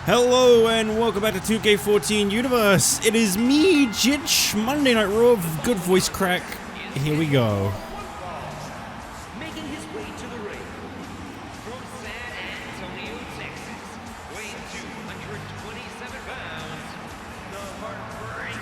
Hello and welcome back to 2K14 Universe. It is me, Jitch, Monday Night Raw, good voice crack. Here we go. Making his way to the ring from San Antonio, Texas, weighing 227 pounds, the heartbreaking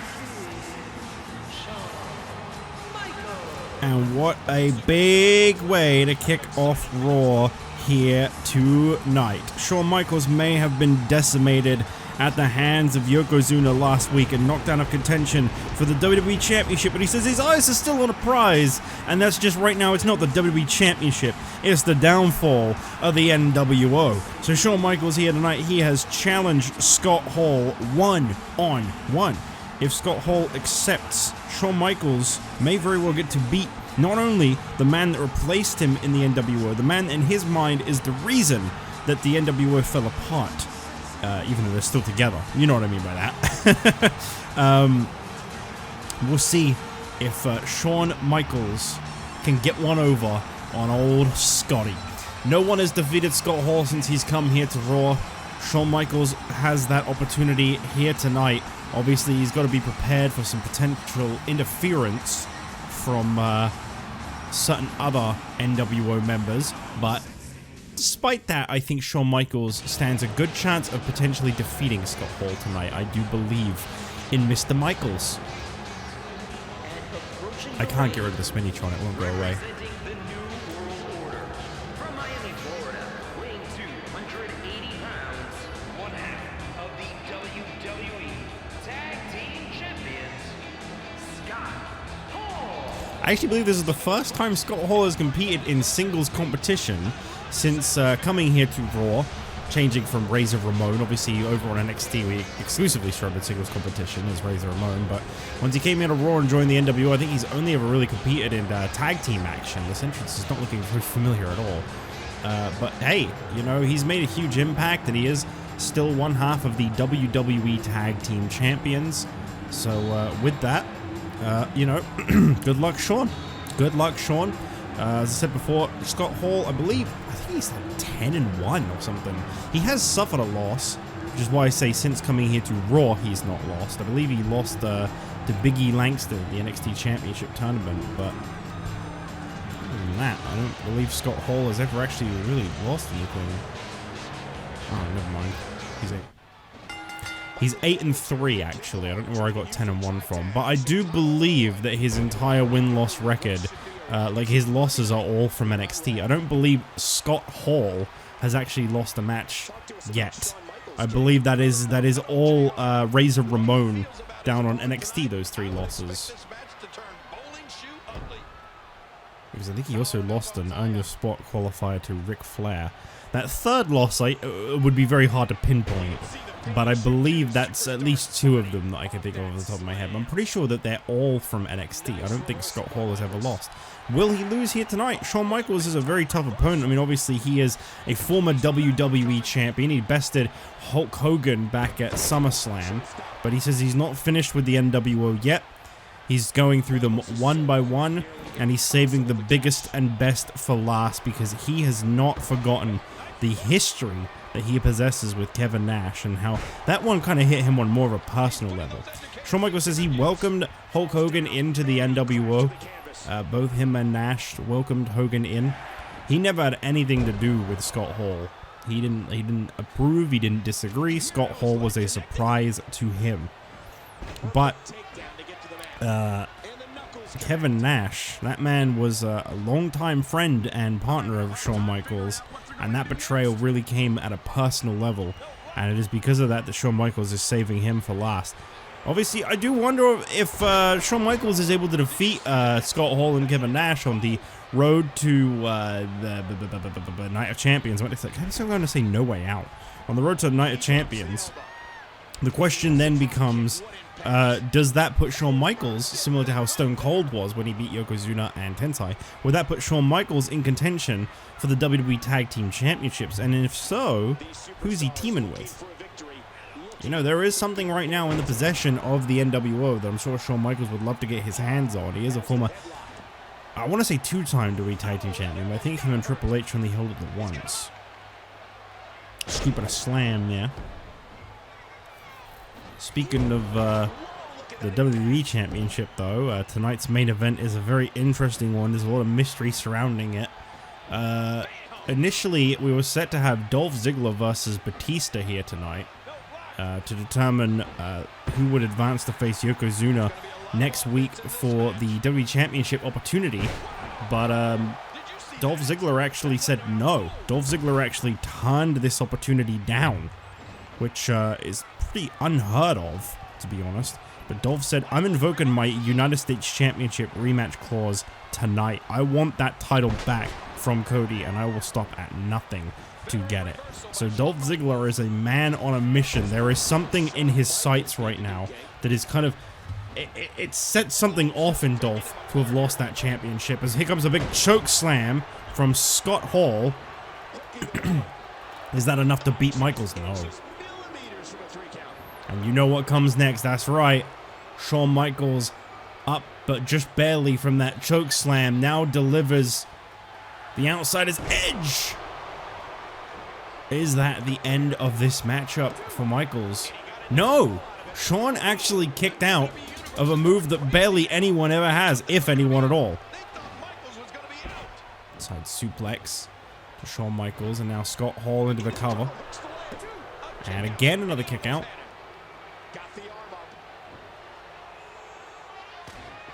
Shawn Michaels. And what a big way to kick off Raw here tonight. Shawn Michaels may have been decimated at the hands of Yokozuna last week and knocked out of contention for the WWE Championship, but he says his eyes are still on a prize, and that's just right now. It's not the WWE Championship, it's the downfall of the NWO. So Shawn Michaels here tonight, he has challenged Scott Hall one-on-one. If Scott Hall accepts, Shawn Michaels may very well get to beat not only the man that replaced him in the NWO, the man in his mind is the reason that the NWO fell apart, even though they're still together. You know what I mean by that. We'll see if Shawn Michaels can get one over on old Scotty. No one has defeated Scott Hall since he's come here to Raw. Shawn Michaels has that opportunity here tonight. Obviously, he's got to be prepared for some potential interference from certain other NWO members, but despite that, I think Shawn Michaels stands a good chance of potentially defeating Scott Hall tonight. I do believe in Mr. Michaels. I can't get rid of this Minitron, it won't go away. I actually believe this is the first time Scott Hall has competed in singles competition since coming here to Raw, changing from Razor Ramon. Obviously, over on NXT, we exclusively struggled singles competition as Razor Ramon, but once he came here to Raw and joined the NWO, I think he's only ever really competed in tag team action. This entrance is not looking very familiar at all. But hey, you know, he's made a huge impact, and he is still one half of the WWE Tag Team Champions. So with that, you know, good luck, Shawn. Good luck, Shawn. As I said before, Scott Hall, I think he's like 10-1 or something. He has suffered a loss, which is why I say since coming here to Raw, he's not lost. I believe he lost to Big E Langston at the NXT Championship tournament, but other than that, I don't believe Scott Hall has ever actually really lost anything. Oh, never mind. He's 8-3 actually. I don't know where I got 10-1 from, but I do believe that his entire win-loss record, like his losses, are all from NXT. I don't believe Scott Hall has actually lost a match yet. I believe that is all Razor Ramon down on NXT. Those 3 losses. Because I think he also lost an Earn Your Spot qualifier to Ric Flair. That third loss would be very hard to pinpoint, but I believe that's at least 2 of them that I can think of off the top of my head. I'm pretty sure that they're all from NXT. I don't think Scott Hall has ever lost. Will he lose here tonight? Shawn Michaels is a very tough opponent. I mean, obviously, he is a former WWE champion. He bested Hulk Hogan back at SummerSlam, but he says he's not finished with the NWO yet. He's going through them one by one, and he's saving the biggest and best for last because he has not forgotten the history that he possesses with Kevin Nash and how that one kind of hit him on more of a personal level. Shawn Michaels says he welcomed Hulk Hogan into the NWO. Both him and Nash welcomed Hogan in. He never had anything to do with Scott Hall. He didn't approve, he didn't disagree. Scott Hall was a surprise to him. But Kevin Nash, that man was a longtime friend and partner of Shawn Michaels, and that betrayal really came at a personal level, and it is because of that that Shawn Michaels is saving him for last. Obviously, I do wonder if Shawn Michaels is able to defeat Scott Hall and Kevin Nash on the road to the Night of Champions. I'm going to say No Way Out. On the road to the Night of Champions, the question then becomes, does that put Shawn Michaels, similar to how Stone Cold was when he beat Yokozuna and Tensai, would that put Shawn Michaels in contention for the WWE Tag Team Championships? And if so, who's he teaming with? You know, there is something right now in the possession of the NWO that I'm sure Shawn Michaels would love to get his hands on. He is a former, I want to say 2-time WWE Tag Team Champion, but I think him and Triple H only held it once. Scooping a slam, yeah. Speaking of the WWE Championship, though, tonight's main event is a very interesting one. There's a lot of mystery surrounding it. Initially, we were set to have Dolph Ziggler versus Batista here tonight to determine who would advance to face Yokozuna next week for the WWE Championship opportunity. But Dolph Ziggler actually said no. Dolph Ziggler actually turned this opportunity down, which is pretty unheard of, to be honest. But Dolph said, I'm invoking my United States Championship rematch clause tonight. I want that title back from Cody, and I will stop at nothing to get it. So Dolph Ziggler is a man on a mission. There is something in his sights right now that is kind of... It sets something off in Dolph to have lost that championship. As here comes a big choke slam from Scott Hall. Is that enough to beat Michaels? No. And you know what comes next. That's right. Shawn Michaels up, but just barely from that choke slam. Now delivers the outsider's edge. Is that the end of this matchup for Michaels? No. Shawn actually kicked out of a move that barely anyone ever has, if anyone at all. Side suplex to Shawn Michaels, and now Scott Hall into the cover. And again, another kick out.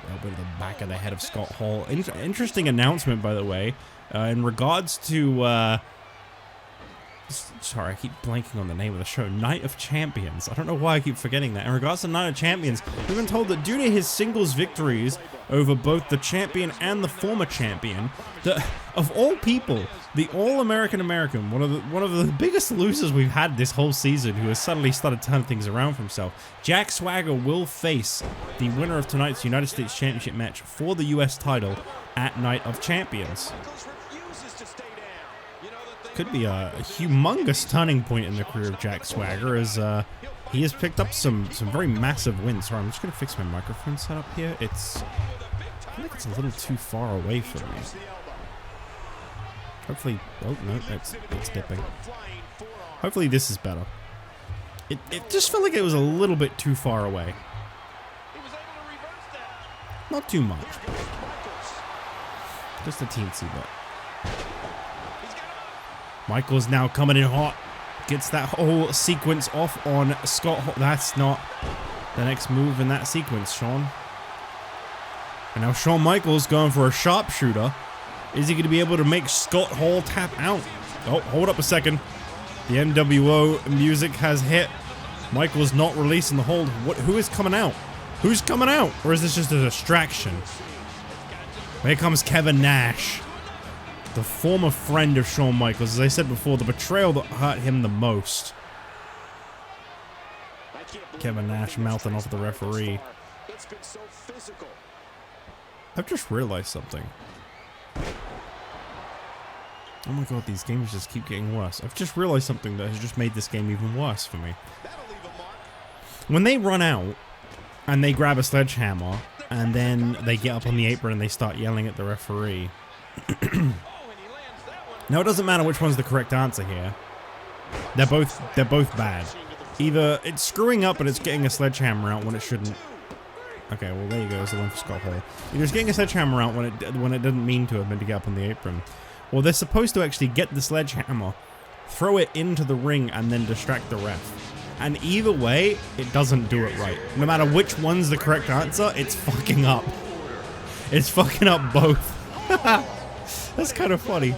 A little bit of the back of the head of Scott Hall. Interesting announcement, by the way, in regards to... sorry, I keep blanking on the name of the show. Night of Champions. I don't know why I keep forgetting that. In regards to Night of Champions, we've been told that due to his singles victories over both the champion and the former champion, that of all people, the All-American one of the biggest losers we've had this whole season, who has suddenly started turning things around for himself, Jack Swagger will face the winner of tonight's United States Championship match for the U.S. title at Night of Champions. Could be a humongous turning point in the career of Jack Swagger, as he has picked up some very massive wins. Sorry, I'm just going to fix my microphone setup here. I feel like it's a little too far away from me. Hopefully, oh no, it's dipping. Hopefully this is better. It just felt like it was a little bit too far away. Not too much. Just a teensy bit. Michaels now coming in hot. Gets that whole sequence off on Scott Hall. That's not the next move in that sequence, Shawn. And now Shawn Michaels going for a sharpshooter. Is he going to be able to make Scott Hall tap out? Oh, hold up a second. The NWO music has hit. Michaels not releasing the hold. Who is coming out? Who's coming out? Or is this just a distraction? Here comes Kevin Nash, the former friend of Shawn Michaels. As I said before, the betrayal that hurt him the most. Kevin Nash mouthing off the referee. I've just realized something. Oh my god, these games just keep getting worse. I've just realized something that has just made this game even worse for me. When they run out and they grab a sledgehammer and then they get up on the apron and they start yelling at the referee. Now, it doesn't matter which one's the correct answer here. They're both bad. Either it's screwing up and it's getting a sledgehammer out when it shouldn't. Okay, well there you go. It's the one for Scott Hall. Either it's getting a sledgehammer out when it didn't mean to have been to get up on the apron, or they're supposed to actually get the sledgehammer, throw it into the ring, and then distract the ref. And either way, it doesn't do it right. No matter which one's the correct answer, it's fucking up. It's fucking up both. That's kind of funny.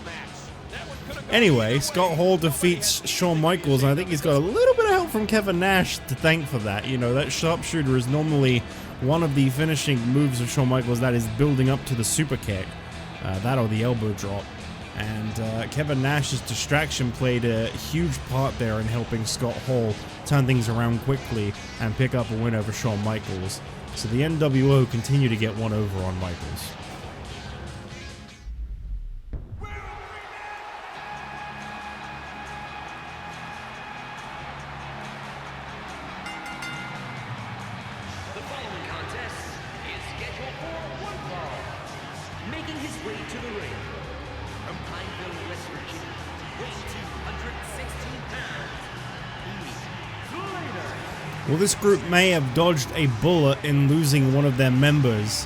Anyway, Scott Hall defeats Shawn Michaels, and I think he's got a little bit of help from Kevin Nash to thank for that. You know, that sharpshooter is normally one of the finishing moves of Shawn Michaels that is building up to the super kick. That or the elbow drop. And Kevin Nash's distraction played a huge part there in helping Scott Hall turn things around quickly and pick up a win over Shawn Michaels. So the NWO continue to get one over on Michaels. Making his way to the ring, from Pineville, West Virginia, weighing 216 pounds, Heath, Slater. Well, this group may have dodged a bullet in losing one of their members,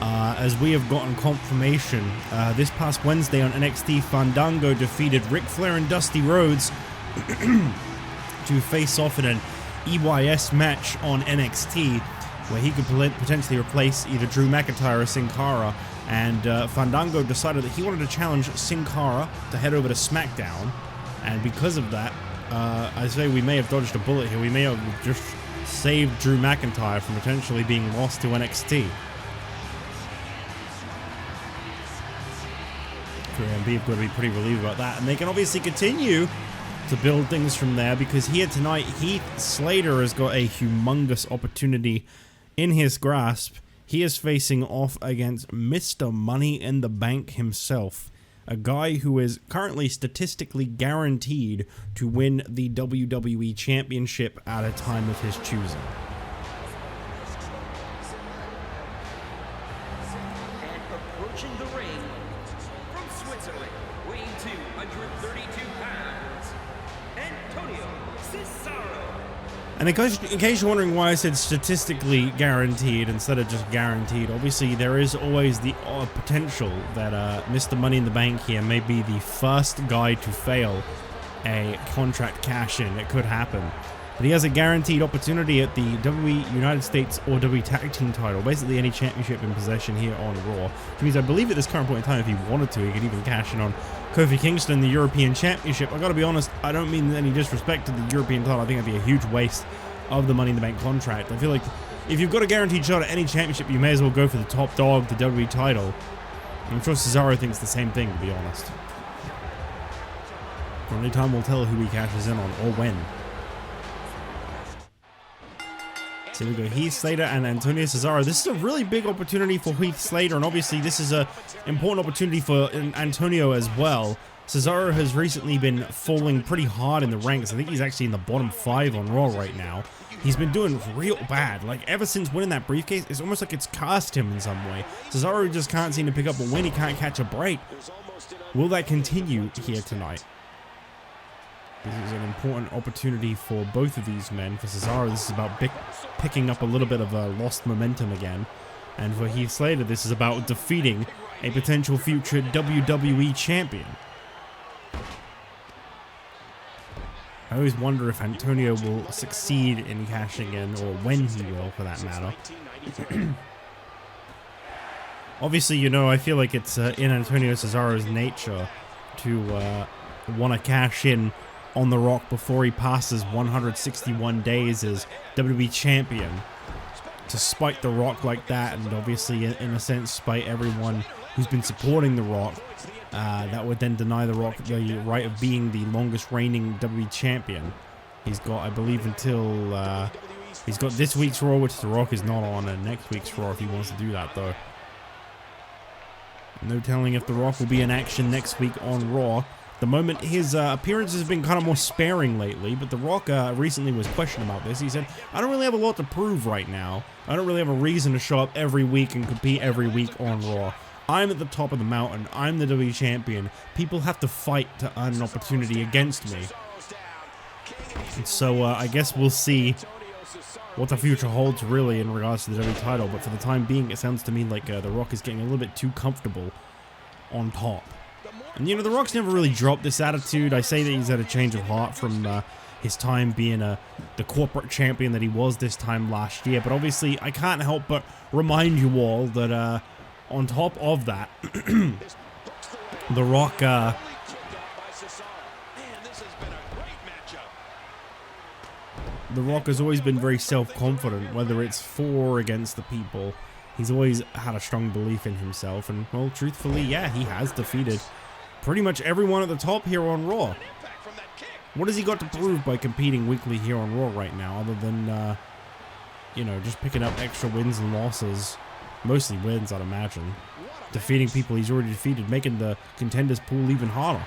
as we have gotten confirmation. This past Wednesday on NXT, Fandango defeated Ric Flair and Dusty Rhodes to face off in an EYS match on NXT, where he could potentially replace either Drew McIntyre or Sin Cara. And Fandango decided that he wanted to challenge Sin Cara to head over to SmackDown, and because of that, I say we may have dodged a bullet here. We may have just saved Drew McIntyre from potentially being lost to NXT. QMB have got to be pretty relieved about that, and they can obviously continue to build things from there, because here tonight, Heath Slater has got a humongous opportunity in his grasp. He is facing off against Mr. Money in the Bank himself, a guy who is currently statistically guaranteed to win the WWE Championship at a time of his choosing. And approaching the ring from Switzerland, weighing 232 pounds, Antonio Cesaro. And in case you're wondering why I said statistically guaranteed instead of just guaranteed, obviously there is always the potential that Mr. Money in the Bank here may be the first guy to fail a contract cash-in. It could happen. But he has a guaranteed opportunity at the WWE United States or WWE Tag Team title, basically any championship in possession here on Raw. Which means I believe at this current point in time, if he wanted to, he could even cash in on Kofi Kingston, the European Championship. I gotta be honest, I don't mean any disrespect to the European title. I think that'd be a huge waste of the Money in the Bank contract. I feel like if you've got a guaranteed shot at any championship, you may as well go for the top dog, the WWE title. I'm sure Cesaro thinks the same thing, to be honest. Only time will tell who he cashes in on, or when. So we go Heath Slater and Antonio Cesaro. This is a really big opportunity for Heath Slater, and obviously this is an important opportunity for Antonio as well. Cesaro has recently been falling pretty hard in the ranks. I think he's actually in the bottom 5 on Raw right now. He's been doing real bad. Like, ever since winning that briefcase, it's almost like it's cursed him in some way. Cesaro just can't seem to pick up a win. He can't catch a break. Will that continue here tonight? This is an important opportunity for both of these men. For Cesaro, this is about picking up a little bit of lost momentum again. And for Heath Slater, this is about defeating a potential future WWE champion. I always wonder if Antonio will succeed in cashing in, or when he will, for that matter. Obviously, you know, I feel like it's in Antonio Cesaro's nature to want to cash in on The Rock before he passes 161 days as WWE Champion. To spite The Rock like that, and obviously, in a sense, spite everyone who's been supporting The Rock, that would then deny The Rock the right of being the longest reigning WWE Champion. He's got, I believe, until... he's got this week's Raw, which The Rock is not on, and next week's Raw if he wants to do that, though. No telling if The Rock will be in action next week on Raw. The moment his appearance has been kind of more sparing lately, but The Rock recently was questioned about this. He said, I don't really have a lot to prove right now. I don't really have a reason to show up every week and compete every week on Raw. I'm at the top of the mountain. I'm the WWE Champion. People have to fight to earn an opportunity against me. And so I guess we'll see what the future holds really in regards to the WWE title, but for the time being, it sounds to me like The Rock is getting a little bit too comfortable on top. And, you know, The Rock's never really dropped this attitude. I say that he's had a change of heart from his time being the corporate champion that he was this time last year. But obviously, I can't help but remind you all that on top of that, The Rock... The Rock has always been very self-confident, whether it's for or against the people. He's always had a strong belief in himself. And, well, truthfully, yeah, he has defeated pretty much everyone at the top here on Raw. What has he got to prove by competing weekly here on Raw right now, other than, you know, just picking up extra wins and losses? Mostly wins, I'd imagine. Defeating people he's already defeated, making the contenders pool even harder.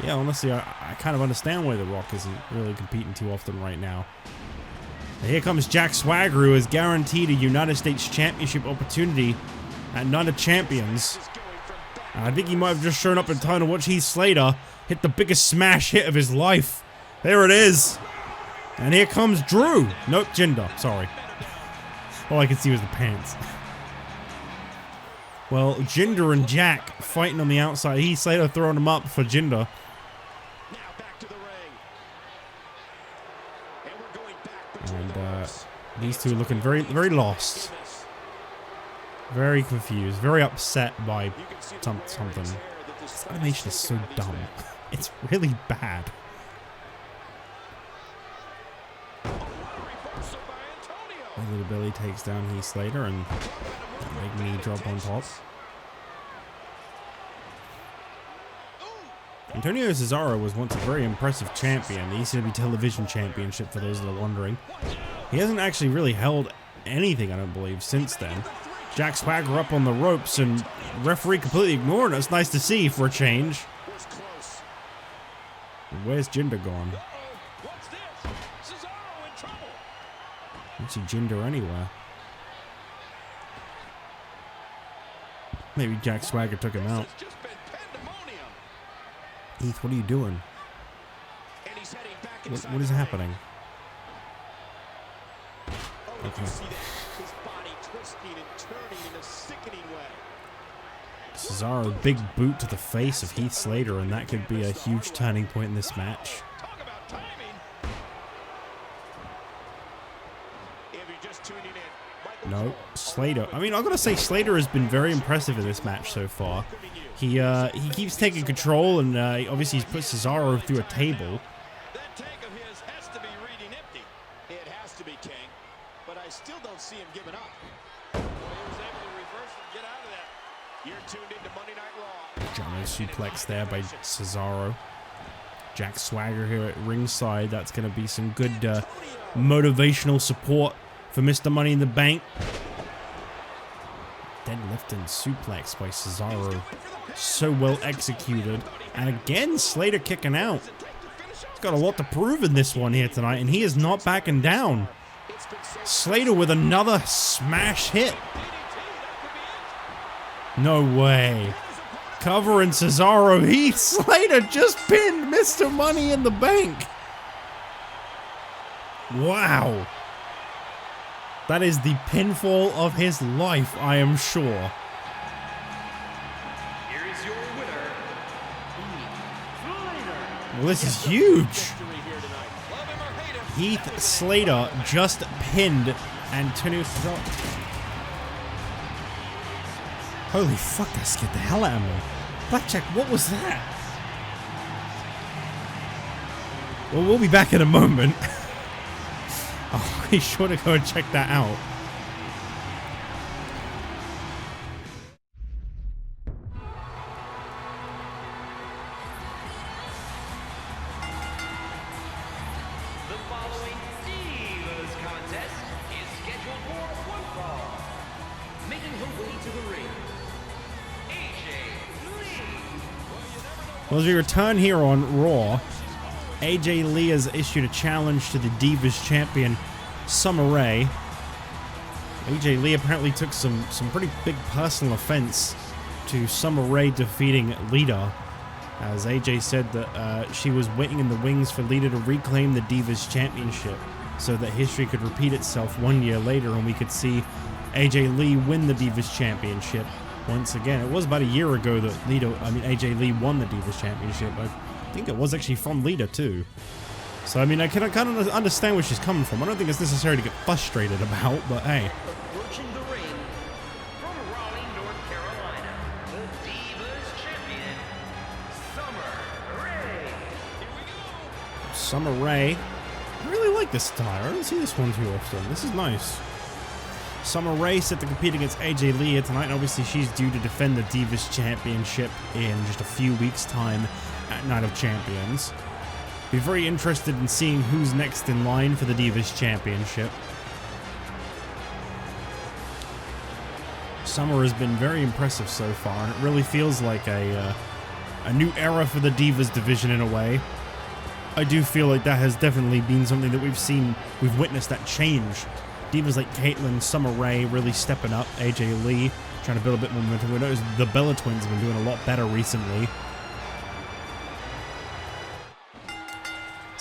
Yeah, honestly, I kind of understand why The Rock isn't really competing too often right now. And here comes Jack Swagger, who is guaranteed a United States Championship opportunity at Night of Champions. I think he might have just shown up in time to watch Heath Slater hit the biggest smash hit of his life. There it is. And here comes Drew. Nope, Jinder. Sorry. All I could see was the pants. Well, Jinder and Jack fighting on the outside. Heath Slater throwing him up for Jinder. And these two are looking very, very lost. Very confused. Very upset by something. This animation is so dumb. It's really bad. Little Billy takes down Heath Slater and big knee drop on top. Antonio Cesaro was once a very impressive champion, the ECW Television Championship for those that are wondering. He hasn't actually really held anything, I don't believe, since then. Jack Swagger up on the ropes and referee completely ignored it. It's nice to see for a change. Where's Jinder gone? I don't see Jinder anywhere. Maybe Jack Swagger took him out. Heath, what are you doing? What is happening? Okay. Cesaro, big boot to the face of Heath Slater, and that could be a huge turning point in this match. No, Slater. I mean, I've got to say, Slater has been very impressive in this match so far. He keeps taking control, and obviously he's put Cesaro through a table. That tank of his has to be reading empty. It has to be, King. But I still don't see him giving up. Well, he was able to reverse and get out of that. You're tuned into Monday Night Raw. Giant suplex there by Cesaro. Jack Swagger here at ringside. That's going to be some good motivational support for Mr. Money in the Bank. Deadlift and suplex by Cesaro. So well executed. And again, Slater kicking out. He's got a lot to prove in this one here tonight, and he is not backing down. Slater with another smash hit. No way. Covering Cesaro. Heath Slater just pinned Mr. Money in the Bank. Wow. That is the pinfall of his life, I am sure. Here is your winner, Well, this is huge. Heath Slater just pinned Antonio Cesaro. Holy fuck, that scared the hell out of me. Blackjack, what was that? Well, we'll be back in a moment. I'll be sure to go and check that out. The following Divas contest is scheduled for one fall. Making her way to the ring, AJ Lee. Well, as we return here on Raw, AJ Lee has issued a challenge to the Divas champion, Summer Rae. AJ Lee apparently took some pretty big personal offense to Summer Rae defeating Lita, as AJ said that she was waiting in the wings for Lita to reclaim the Divas championship so that history could repeat itself 1 year later and we could see AJ Lee win the Divas championship once again. It was about a year ago that AJ Lee won the Divas championship. I think it was actually from Lita too. So I mean, I kind of understand where she's coming from. I don't think it's necessary to get frustrated about, but hey. Approaching the ring from Raleigh, North Carolina, the Divas champion, Summer Rae. Here we go. Summer Rae. I really like this style. I don't see this one too often. This is nice. Summer Rae set to compete against AJ Lee here tonight, and obviously she's due to defend the Divas championship in just a few weeks' time at Night of Champions. Be very interested in seeing who's next in line for the Divas championship. Summer has been very impressive so far, and it really feels like a new era for the Divas division in a way. I do feel like that has definitely been something that we've witnessed that change. Divas like Caitlyn, Summer Rae really stepping up, AJ Lee trying to build a bit more momentum. We noticed the Bella Twins have been doing a lot better recently.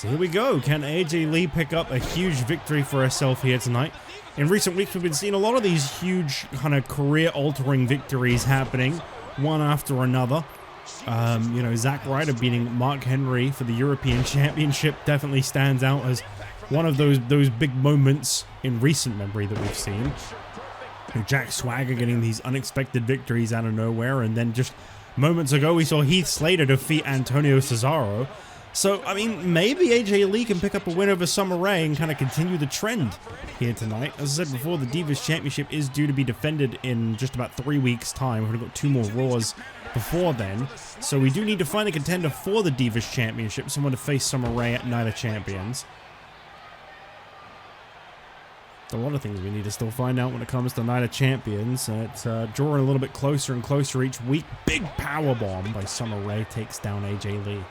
So here we go. Can AJ Lee pick up a huge victory for herself here tonight? In recent weeks, we've been seeing a lot of these huge kind of career-altering victories happening, one after another. You know, Zack Ryder beating Mark Henry for the European Championship definitely stands out as one of those big moments in recent memory that we've seen. And Jack Swagger getting these unexpected victories out of nowhere, and then just moments ago we saw Heath Slater defeat Antonio Cesaro. So, I mean, maybe AJ Lee can pick up a win over Summer Rae and kind of continue the trend here tonight. As I said before, the Divas Championship is due to be defended in just about 3 weeks' time. We've got 2 more Raws before then. So we do need to find a contender for the Divas Championship, someone to face Summer Rae at Night of Champions. A lot of things we need to still find out when it comes to Night of Champions. It's drawing a little bit closer and closer each week. Big powerbomb by Summer Rae takes down AJ Lee.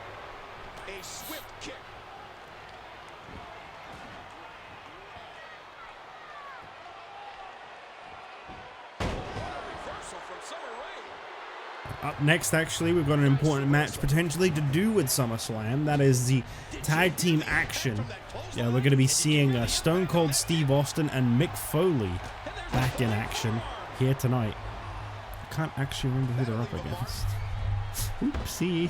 Up next, actually, we've got an important match potentially to do with SummerSlam. That is the tag team action. Yeah, we're going to be seeing Stone Cold Steve Austin and Mick Foley back in action here tonight. I can't actually remember who they're up against. Oopsie.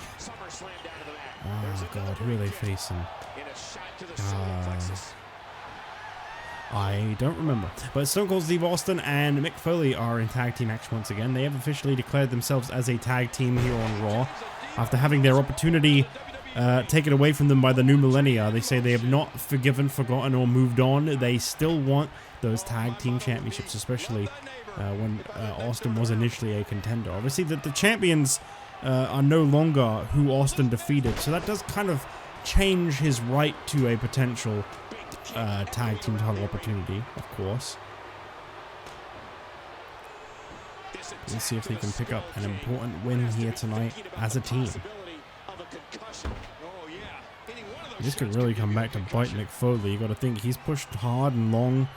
Oh, God, who are they facing? I don't remember. But Stone Cold Steve Austin and Mick Foley are in tag team action once again. They have officially declared themselves as a tag team here on Raw. After having their opportunity taken away from them by the new millennia, they say they have not forgiven, forgotten, or moved on. They still want those tag team championships, especially when Austin was initially a contender. Obviously, the champions are no longer who Austin defeated, so that does kind of change his right to a potential tag team title opportunity, of course. Let's see if they can pick up an important win here tonight as a team. This could really come back to bite Mick Foley. You got to think he's pushed hard and long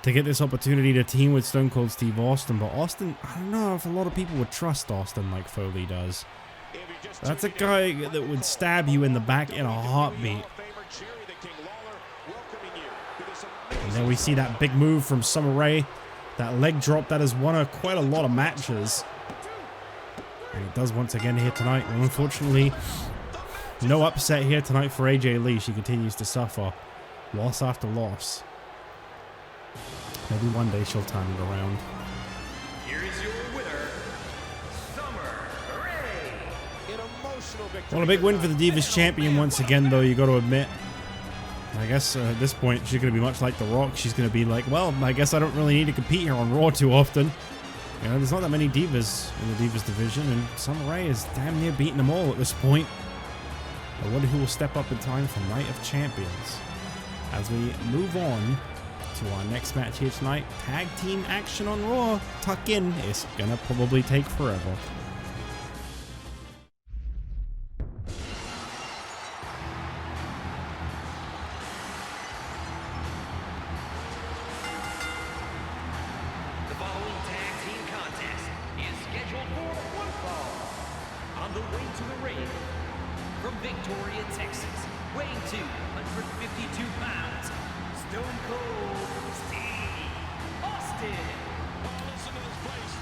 to get this opportunity to team with Stone Cold Steve Austin, but Austin, I don't know if a lot of people would trust Austin like Foley does. That's a guy that would stab you in the back in a heartbeat. And then we see that big move from Summer Rae. That leg drop that has won her quite a lot of matches. And it does once again here tonight. And unfortunately, no upset here tonight for AJ Lee. She continues to suffer loss after loss. Maybe one day she'll turn it around. Here is your winner, Summer Rae. An emotional victory. Well, a big win for the Divas Champion once again, though, you got to admit. I guess at this point, she's going to be much like The Rock. She's going to be like, well, I guess I don't really need to compete here on Raw too often. You know, there's not that many divas in the Divas division, and Summer Rae is damn near beating them all at this point. I wonder who will step up in time for Night of Champions. As we move on to our next match here tonight, tag team action on Raw. Tuck in. It's going to probably take forever.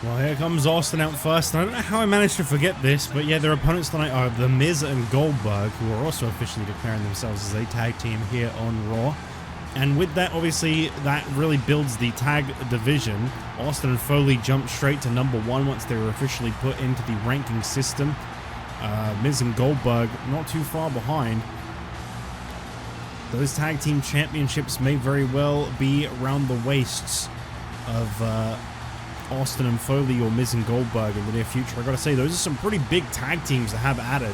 Well, here comes Austin out first. And I don't know how I managed to forget this, but yeah, their opponents tonight are The Miz and Goldberg, who are also officially declaring themselves as a tag team here on Raw. And with that, obviously, that really builds the tag division. Austin and Foley jumped straight to #1 once they were officially put into the ranking system. Miz and Goldberg not too far behind. Those tag team championships may very well be around the waists of Austin and Foley or Miz and Goldberg in the near future. I gotta say, those are some pretty big tag teams to have added.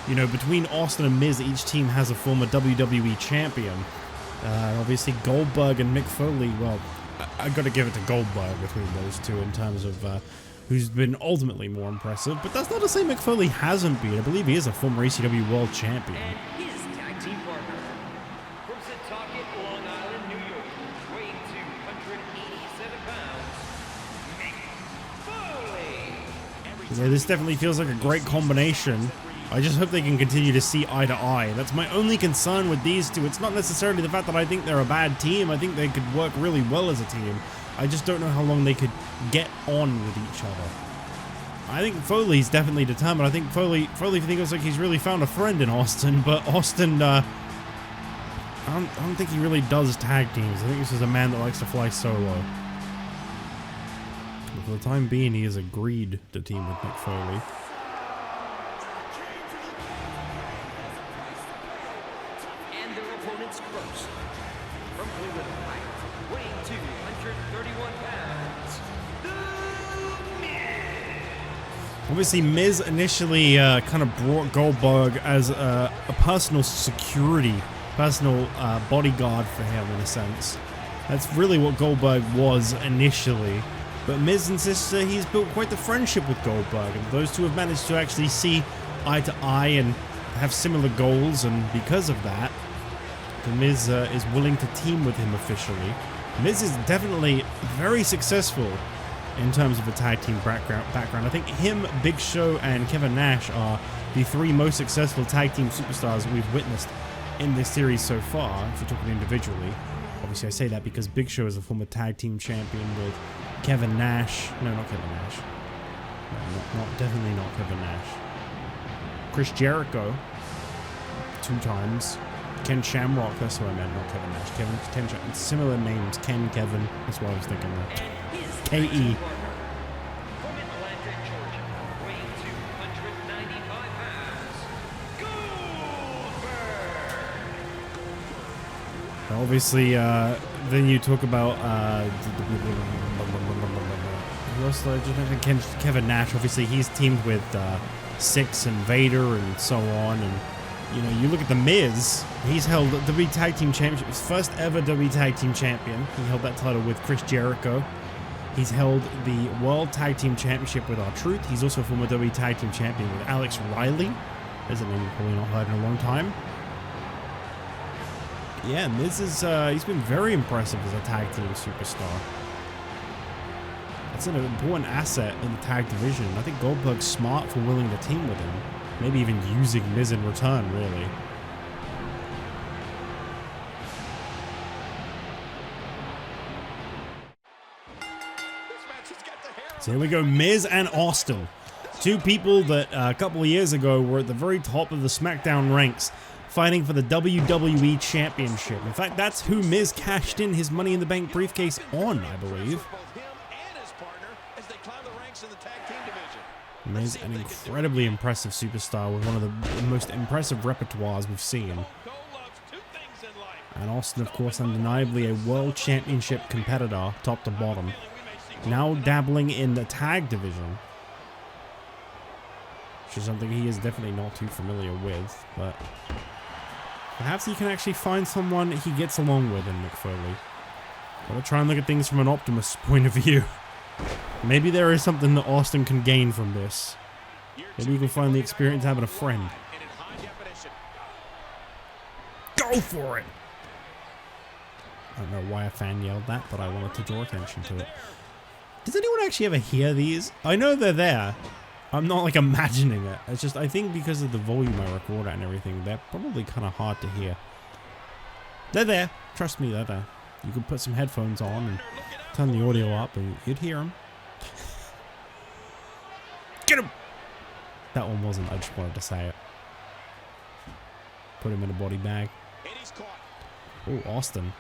You know, between Austin and Miz, each team has a former WWE champion. Obviously, Goldberg and Mick Foley, well, I gotta give it to Goldberg between those two in terms of who's been ultimately more impressive. But that's not to say Mick Foley hasn't been. I believe he is a former ECW World Champion. And his tag team partner, from Setauket, Long Island, New York, weighing 287 pounds, Mick Foley. Yeah, this definitely feels like a great combination I just hope they can continue to see eye to eye. That's my only concern with these two. It's not necessarily the fact that I think they're a bad team. I think they could work really well as a team. I just don't know how long they could get on with each other. I think Foley's definitely determined. I think Foley feels like he's really found a friend in Austin, but Austin, I don't think he really does tag teams. I think this is a man that likes to fly solo. But for the time being, he has agreed to team with Mick Foley. And their opponents first. From Cleveland, Ohio, weighing 231 pounds, The Miz. Obviously, Miz initially kind of brought Goldberg as a personal security, personal bodyguard for him in a sense. That's really what Goldberg was initially. But Miz insists that he's built quite the friendship with Goldberg, and those two have managed to actually see eye to eye and have similar goals, and because of that, The Miz is willing to team with him officially. Miz is definitely very successful in terms of a tag team background. I think him, Big Show, and Kevin Nash are the three most successful tag team superstars we've witnessed in this series so far, if you're talking individually. Obviously, I say that because Big Show is a former tag team champion with Kevin Nash. No, not Kevin Nash. No, definitely not Kevin Nash. Chris Jericho, 2 times. Ken Shamrock, that's who I meant, not Kevin Nash. Ken Shamrock. Similar names, Ken, Kevin. That's what I was thinking there. K.E. From Atlanta, Georgia, weighing 295 pounds, Goldberg. Obviously, then you talk about who else did I just mention? Kevin Nash. Obviously, he's teamed with Six and Vader and so on. And you know, you look at The Miz. He's held WWE Tag Team Championship. His first ever WWE Tag Team Champion. He held that title with Chris Jericho. He's held the World Tag Team Championship with R-Truth. He's also a former WWE Tag Team Champion with Alex Riley. There's a name you've probably not heard in a long time. Yeah, Miz is, he's been very impressive as a tag team superstar. That's an important asset in the tag division. I think Goldberg's smart for willing to team with him. Maybe even using Miz in return, really. So here we go, Miz and Austin. Two people that a couple of years ago were at the very top of the SmackDown ranks, fighting for the WWE Championship. In fact, that's who Miz cashed in his Money in the Bank briefcase on, I believe. Miz, an incredibly impressive superstar with one of the most impressive repertoires we've seen. And Austin, of course, undeniably a World Championship competitor, top to bottom. Now dabbling in the tag division, which is something he is definitely not too familiar with, but perhaps he can actually find someone he gets along with in Mick Foley. Gotta try and look at things from an optimist's point of view. Maybe there is something that Austin can gain from this. Maybe he can find the experience of having a friend. Go for it! I don't know why a fan yelled that, but I wanted to draw attention to it. Does anyone actually ever hear these? I know they're there. I'm not like imagining it. It's just, I think because of the volume I record at and everything, they're probably kind of hard to hear. They're there. Trust me, they're there. You could put some headphones on and turn the audio up and you'd hear them. Get him! That one wasn't, I just wanted to say it. Put him in a body bag. Oh, Austin.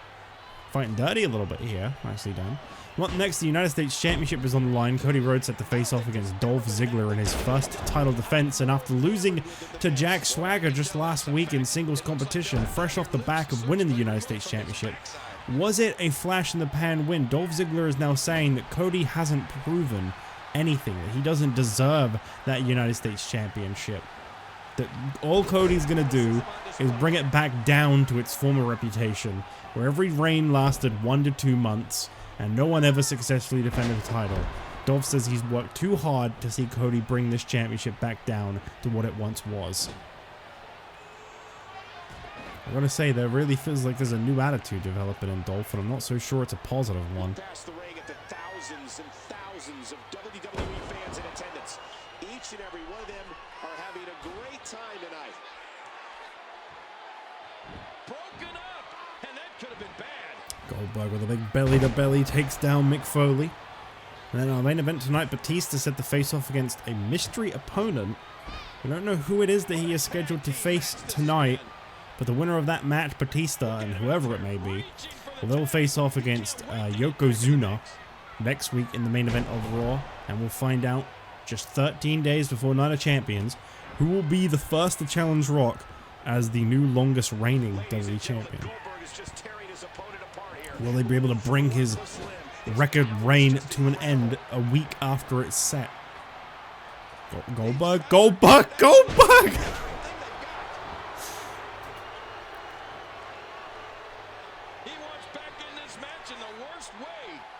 Fighting dirty a little bit here. Nicely done. Well, next, the United States Championship is on the line. Cody Rhodes set to face off against Dolph Ziggler in his first title defense, and after losing to Jack Swagger just last week in singles competition, fresh off the back of winning the United States Championship, was it a flash-in-the-pan win? Dolph Ziggler is now saying that Cody hasn't proven anything, that he doesn't deserve that United States Championship. That all Cody's going to do is bring it back down to its former reputation, where every reign lasted 1 to 2 months, and no one ever successfully defended the title. Dolph says he's worked too hard to see Cody bring this championship back down to what it once was. I gotta say, there really feels like there's a new attitude developing in Dolph, and I'm not so sure it's a positive one. Past the ring at the thousands and thousands of WWE fans in attendance. Each and every one of them are having a great time tonight. Broken up, and that could have been bad. Goldberg with a big belly-to-belly takes down Mick Foley. And then our main event tonight, Batista set the face-off against a mystery opponent. We don't know who it is that he is scheduled to face tonight, but the winner of that match, Batista, and whoever it may be, well, they'll face off against Yokozuna next week in the main event of Raw, and we'll find out just 13 days before Night of Champions who will be the first to challenge Rock as the new longest reigning WWE Champion. Will they be able to bring his record reign to an end a week after it's set? Goldberg! Goldberg! Goldberg!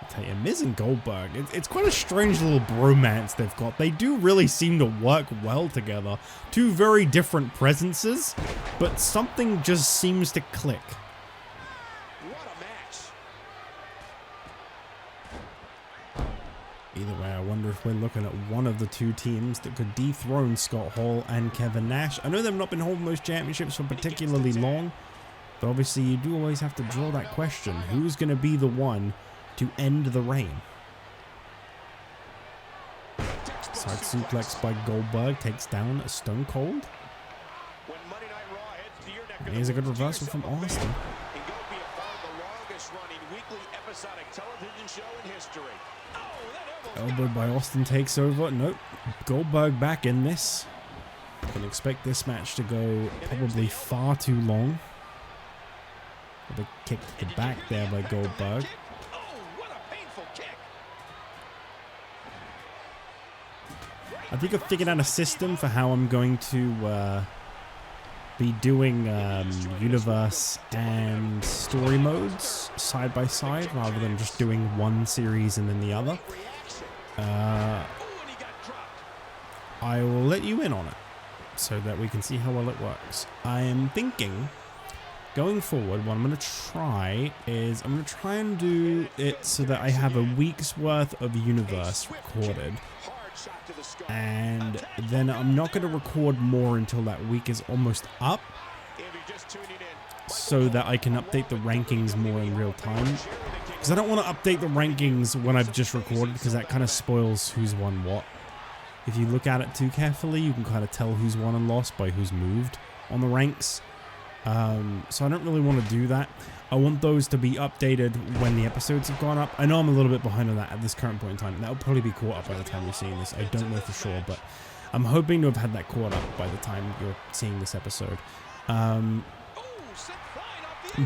I tell you, Miz and Goldberg, it's quite a strange little bromance they've got. They do really seem to work well together. Two very different presences, but something just seems to click. Either way, I wonder if we're looking at one of the two teams that could dethrone Scott Hall and Kevin Nash. I know they've not been holding those championships for particularly long, but obviously you do always have to draw that question. Who's going to be the one to end the reign? Side suplex by Goldberg takes down Stone Cold. And here's a good reversal from Austin. Elbowed by Austin takes over. Nope. Goldberg back in this. Can expect this match to go probably far too long. The kick to the back there by Goldberg. I think I've figured out a system for how I'm going to be doing universe and story modes side by side rather than just doing one series and then the other. I will let you in on it so that we can see how well it works. I am thinking going forward, what I'm going to try is I'm going to try and do it so that I have a week's worth of universe recorded, and then I'm not going to record more until that week is almost up, so that I can update the rankings more in real time. Because I don't want to update the rankings when I've just recorded, because that kind of spoils who's won what. If you look at it too carefully, you can kind of tell who's won and lost by who's moved on the ranks. So I don't really want to do that. I want those to be updated when the episodes have gone up. I know I'm a little bit behind on that at this current point in time. That'll probably be caught up by the time you're seeing this. I don't know for sure, but I'm hoping to have had that caught up by the time you're seeing this episode.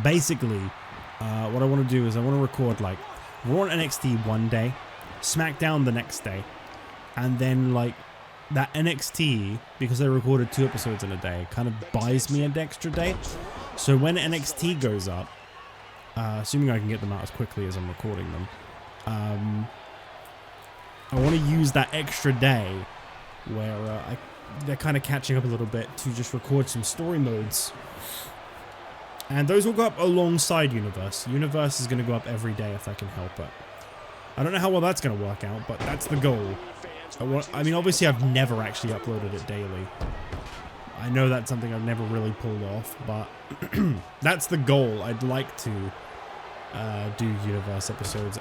Basically, what I want to do is I want to record like Raw and NXT one day, SmackDown the next day, and then like that NXT, because I recorded 2 episodes in a day, kind of buys me an extra day. So when NXT goes up, assuming I can get them out as quickly as I'm recording them, I want to use that extra day where they're kind of catching up a little bit to just record some story modes. And those will go up alongside Universe. Universe is going to go up every day if I can help it. I don't know how well that's going to work out, but that's the goal. I mean, obviously I've never actually uploaded it daily. I know that's something I've never really pulled off, but that's the goal. I'd like to do Universe episodes.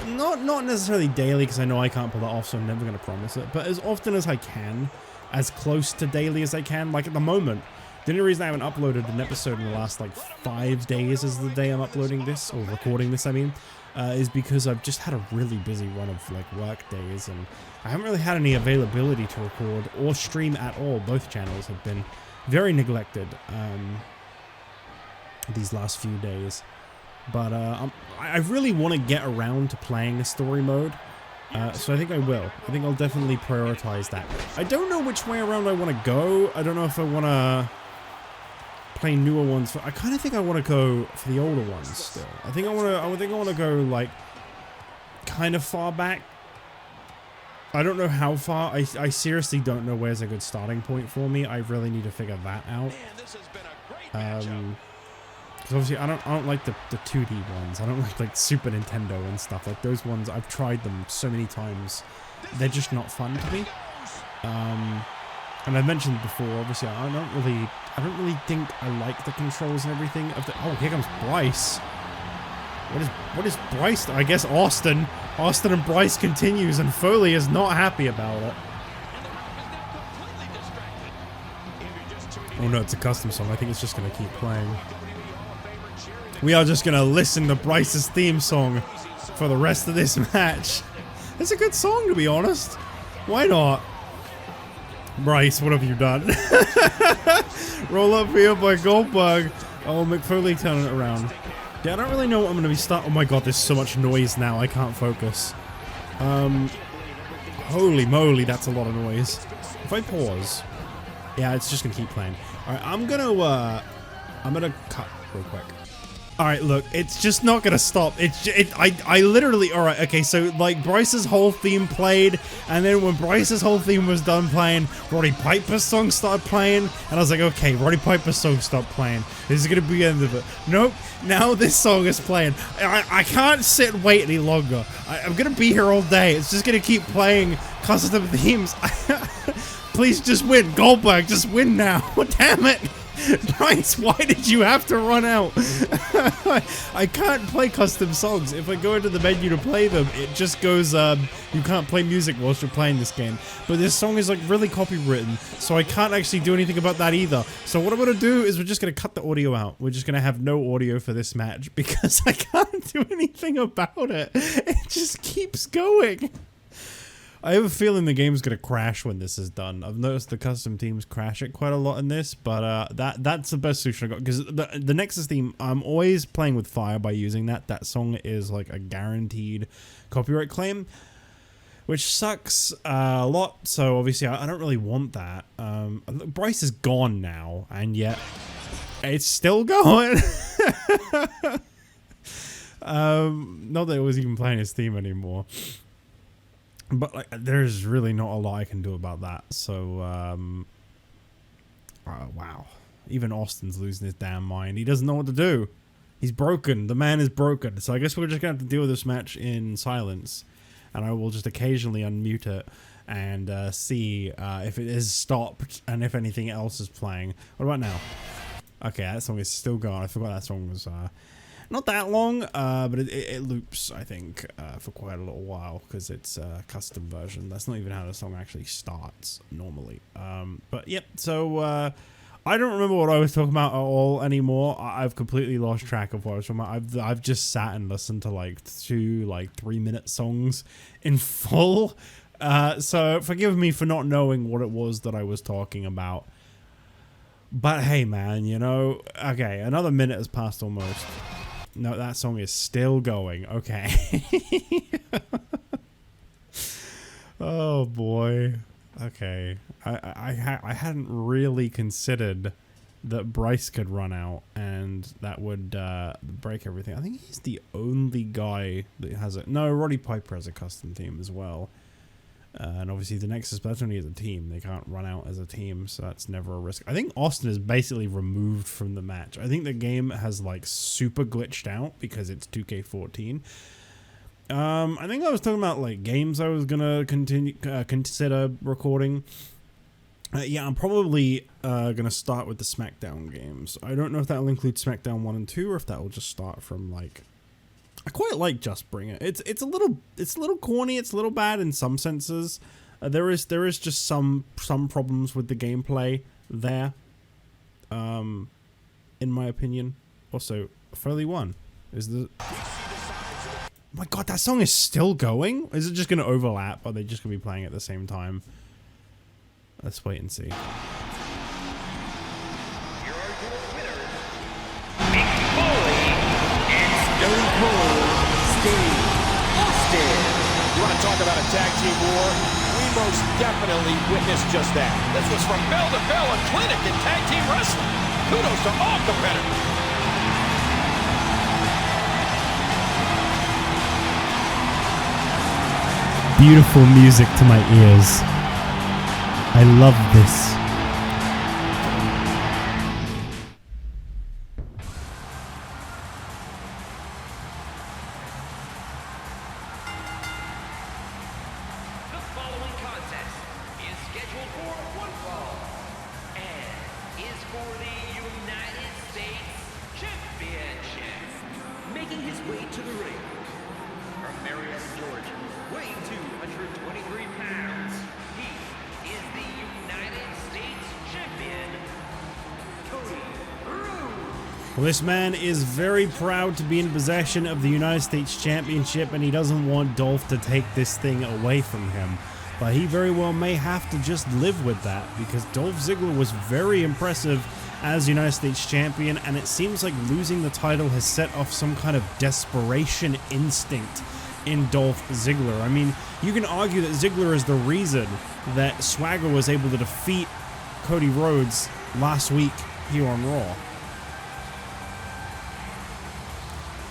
Not necessarily daily, because I know I can't pull that off, so I'm never going to promise it. But as often as I can, as close to daily as I can. Like at the moment, the only reason I haven't uploaded an episode in the last like 5 days is the day I'm uploading this, or recording this, I mean. Is because I've just had a really busy run of like work days, and I haven't really had any availability to record or stream at all. Both channels have been very neglected these last few days, but I really want to get around to playing the story mode, so I think I will. I think I'll definitely prioritize that. I don't know which way around I want to go. I don't know if I want to play newer ones. I kind of think I want to go for the older ones still. I think I want to go like kind of far back. I don't know how far. I seriously don't know where's a good starting point for me. I really need to figure that out. Because obviously I don't like the 2D ones. I don't like Super Nintendo and stuff. Like those ones, I've tried them so many times. They're just not fun to me. And I mentioned before, obviously, I don't really think I like the controls and everything. Oh, here comes Bryce. What is Bryce? I guess Austin and Bryce continues, and Foley is not happy about it. Oh no, it's a custom song. I think it's just gonna keep playing. We are just gonna listen to Bryce's theme song for the rest of this match. It's a good song, to be honest. Why not? Bryce, what have you done? Roll up here by Goldberg. Oh, Mick Foley turning it around. Yeah, I don't really know what I'm going to be starting. Oh my god, there's so much noise now. I can't focus. Holy moly, that's a lot of noise. If I pause, yeah, it's just going to keep playing. All right, I'm going to cut real quick. All right, look, it's just not gonna stop. I literally, all right, okay, so like Bryce's whole theme played, and then when Bryce's whole theme was done playing, Roddy Piper's song started playing, and I was like, okay, Roddy Piper's song stopped playing. This is gonna be the end of it. Nope, now this song is playing. I can't sit and wait any longer. I'm gonna be here all day. It's just gonna keep playing custom themes. Please just win, Goldberg, just win now. Damn it. Bryce, why did you have to run out? I can't play custom songs. If I go into the menu to play them, it just goes, you can't play music whilst you're playing this game. But this song is like really copywritten, so I can't actually do anything about that either. So what I'm gonna do is we're just gonna cut the audio out. We're just gonna have no audio for this match because I can't do anything about it. It just keeps going. I have a feeling the game's gonna crash when this is done. I've noticed the custom themes crash it quite a lot in this, but that's the best solution I got, because the Nexus theme, I'm always playing with fire by using that. That song is like a guaranteed copyright claim, which sucks a lot. So obviously I don't really want that. Bryce is gone now, and yet it's still going. Not that it was even playing his theme anymore. But like, there's really not a lot I can do about that. So, wow. Even Austin's losing his damn mind. He doesn't know what to do. He's broken. The man is broken. So I guess we're just going to have to deal with this match in silence. And I will just occasionally unmute it and see if it is stopped and if anything else is playing. What about now? Okay, that song is still going. I forgot that song was... not that long, but it loops, I think, for quite a little while, because it's a custom version. That's not even how the song actually starts normally. But yep, so I don't remember what I was talking about at all anymore. I've completely lost track of what I was talking about. I've just sat and listened to like 2 3-minute songs in full. So forgive me for not knowing what it was that I was talking about. But hey, man, you know, okay, another minute has passed almost. No, that song is still going. Okay. Oh boy. Okay. I hadn't really considered that Bryce could run out and that would break everything. I think he's the only guy that has it. No, Roddy Piper has a custom theme as well. And obviously the Nexus, but that's only as a team. They can't run out as a team, so that's never a risk. I think Austin is basically removed from the match. I think the game has like super glitched out because it's 2K14. I think I was talking about like games I was gonna consider recording. Yeah, I'm probably gonna start with the SmackDown games. I don't know if that'll include SmackDown 1 and 2 or if that will just start from like... I quite like Just Bring It. It's a little corny. It's a little bad in some senses. There is just some problems with the gameplay there. In my opinion. Also, Foley 1 is the... Oh my god, that song is still going? Is it just going to overlap? Or are they just going to be playing at the same time? Let's wait and see. Here are your winners, Mick Foley and Stone Cold Steve Austin. You want to talk about a tag team war? We most definitely witnessed just that. This was from bell to bell, a clinic in tag team wrestling. Kudos to all competitors. Beautiful music to my ears. I love this. The following contest is scheduled scheduled for one fall and is for the United States Championship. Making his way to the ring from Marietta, Georgia, weighing 223 pounds, he is the United States Champion, Cody Rhodes. Well, this man is very proud to be in possession of the United States Championship, and he doesn't want Dolph to take this thing away from him. But he very well may have to just live with that, because Dolph Ziggler was very impressive as United States Champion, and it seems like losing the title has set off some kind of desperation instinct in Dolph Ziggler. I mean, you can argue that Ziggler is the reason that Swagger was able to defeat Cody Rhodes last week here on Raw.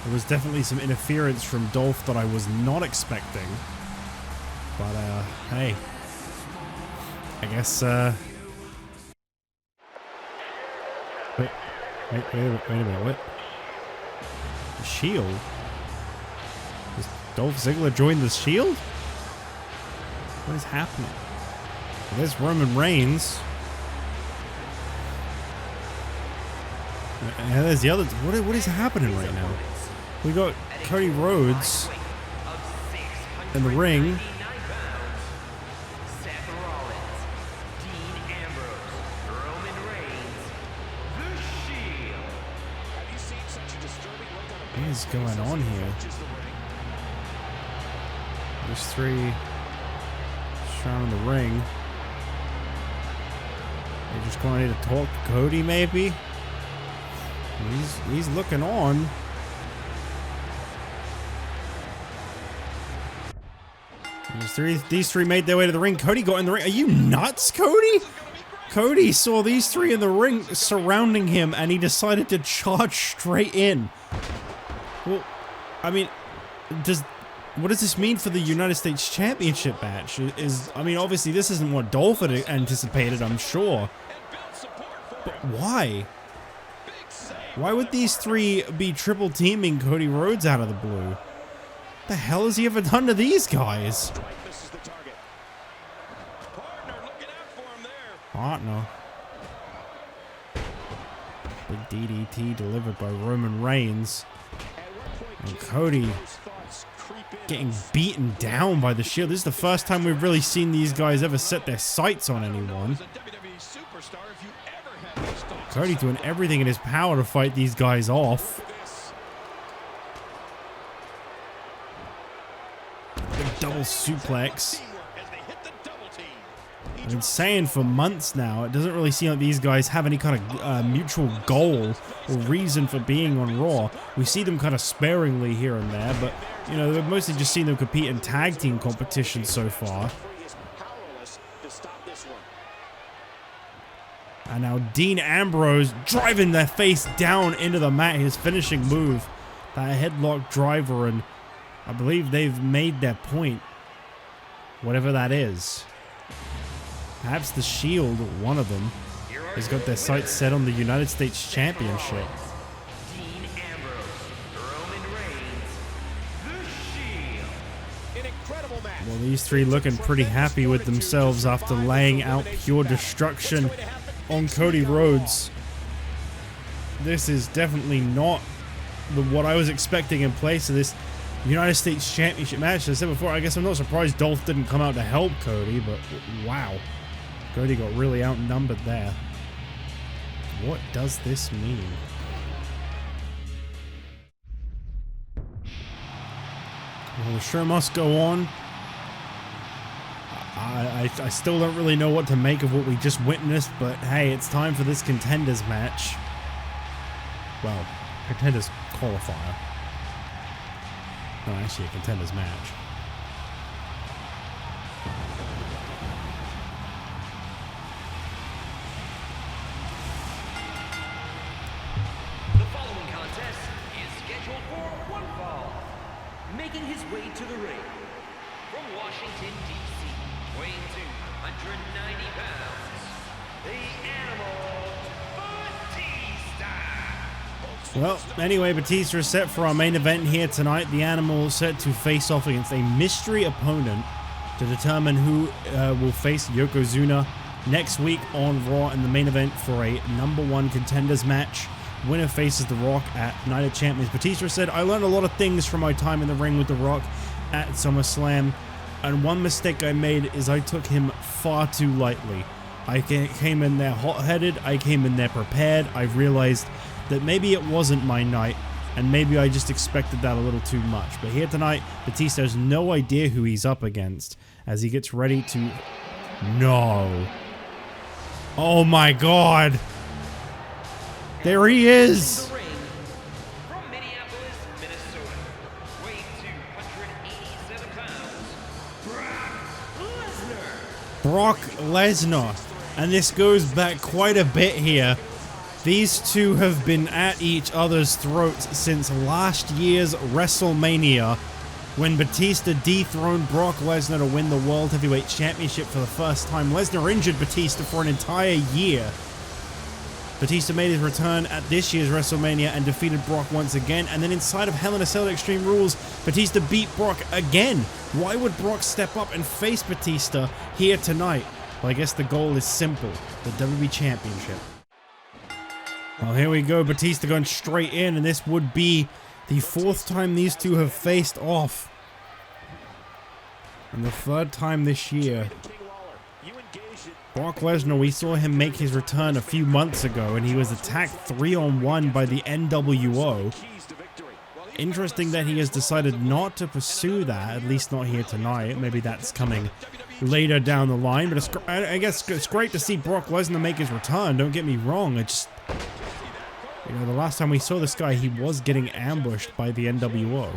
There was definitely some interference from Dolph that I was not expecting. But, hey. I guess, Wait a minute, what? The Shield? Does Dolph Ziggler join the Shield? What is happening? Well, there's Roman Reigns. And there's the other. What is happening right now? We got Cody Rhodes in the ring. What is going on here? There's three Shawn in the ring. They're just going to talk to Cody, maybe? He's looking on. These three made their way to the ring. Cody got in the ring. Are you nuts, Cody? Cody saw these three in the ring surrounding him, and he decided to charge straight in. Well, I mean, what does this mean for the United States Championship match? I mean, obviously this isn't what Dolph had anticipated, I'm sure. But why? Why would these three be triple teaming Cody Rhodes out of the blue? What the hell has he ever done to these guys? Partner. Big DDT delivered by Roman Reigns. And Cody getting beaten down by the Shield. This is the first time we've really seen these guys ever set their sights on anyone. Cody doing everything in his power to fight these guys off. Big double suplex. I've been saying for months now, it doesn't really seem like these guys have any kind of mutual goal or reason for being on Raw. We see them kind of sparingly here and there, but, you know, we've mostly just seen them compete in tag team competitions so far. And now Dean Ambrose driving their face down into the mat, his finishing move. That headlock driver, and I believe they've made their point. Whatever that is. Perhaps the Shield, one of them, has got their sights set on the United States Championship. Well, these three looking pretty happy with themselves after laying out pure destruction on Cody Rhodes. This is definitely not what I was expecting in place of this United States Championship match. As I said before, I guess I'm not surprised Dolph didn't come out to help Cody, but wow. Cody got really outnumbered there. What does this mean? Well, the show must go on. I still don't really know what to make of what we just witnessed, but hey, it's time for this contenders match. Well, contenders qualifier. No, actually a contenders match. The following contest is scheduled for one fall. Making his way to the ring from Washington, D.C., weighing 290 pounds, the Animal, Batista. Well, anyway, Batista is set for our main event here tonight. The Animal is set to face off against a mystery opponent to determine who will face Yokozuna next week on Raw in the main event for a #1 contenders match. Winner faces The Rock at Night of Champions. Batista said, "I learned a lot of things from my time in the ring with The Rock at SummerSlam, and one mistake I made is I took him far too lightly. I came in there hot-headed, I came in there prepared, I realized that maybe it wasn't my night, and maybe I just expected that a little too much." But here tonight, Batista has no idea who he's up against as he gets ready to... No. Oh my god. There he is. From Minneapolis, Minnesota, weighing 287 pounds, Brock Lesnar. And this goes back quite a bit here. These two have been at each other's throats since last year's WrestleMania, when Batista dethroned Brock Lesnar to win the World Heavyweight Championship for the first time. Lesnar injured Batista for an entire year. Batista made his return at this year's WrestleMania and defeated Brock once again, and then inside of Hell in a Cell at Extreme Rules, Batista beat Brock again. Why would Brock step up and face Batista here tonight? Well, I guess the goal is simple, the WWE Championship. Well, here we go, Batista going straight in, and this would be the 4th time these two have faced off. And the 3rd time this year. Brock Lesnar, we saw him make his return a few months ago, and he was attacked 3-on-1 by the NWO. Interesting that he has decided not to pursue that, at least not here tonight. Maybe that's coming later down the line, but I guess it's great to see Brock Lesnar make his return, don't get me wrong. It just... You know, the last time we saw this guy, he was getting ambushed by the NWO.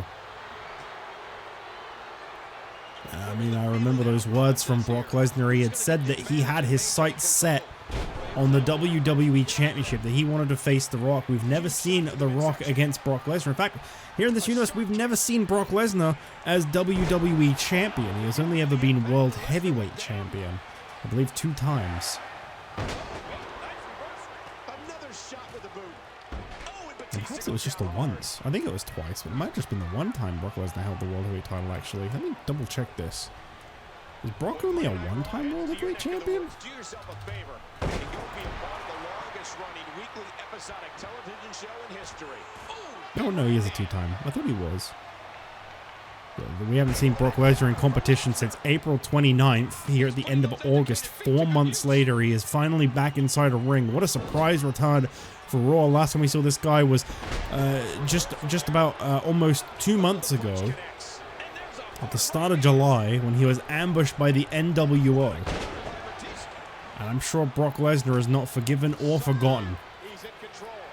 I mean, I remember those words from Brock Lesnar. He had said that he had his sights set on the WWE Championship, that he wanted to face The Rock. We've never seen The Rock against Brock Lesnar. In fact, here in this universe, we've never seen Brock Lesnar as WWE Champion. He has only ever been World Heavyweight Champion, I believe 2 times. Perhaps it was just the once. I think it was twice, but it might have just been the one time Brock Lesnar held the World Heavyweight title, actually. Let me double check this. Is Brock only a one-time World Heavyweight Champion? Do yourself a favor, and you'll be a part of the longest-running weekly episodic television show in history. Oh, no, he is a 2-time. I thought he was. Yeah, we haven't seen Brock Lesnar in competition since April 29th, here at the end of August. 4 months later, he is finally back inside a ring. What a surprise return for Raw. Last time we saw this guy was just about almost 2 months ago, at the start of July, when he was ambushed by the NWO. And I'm sure Brock Lesnar is not forgiven or forgotten.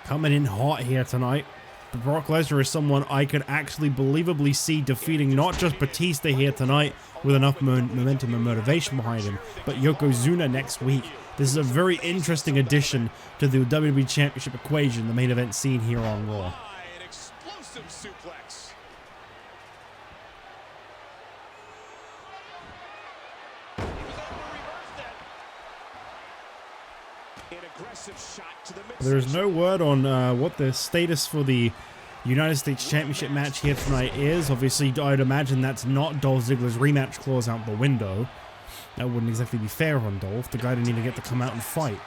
Coming in hot here tonight. But Brock Lesnar is someone I could actually believably see defeating not just Batista here tonight with enough momentum and motivation behind him, but Yokozuna next week. This is a very interesting addition to the WWE Championship equation, the main event scene here on Raw. An explosive suplex. He was able to reverse that. An aggressive shot to the midsection. There is no word on what the status for the United States Championship match here tonight is. Obviously, I'd imagine that's not Dolph Ziggler's rematch clause out the window. That wouldn't exactly be fair on Dolph. The guy didn't even get to come out and fight.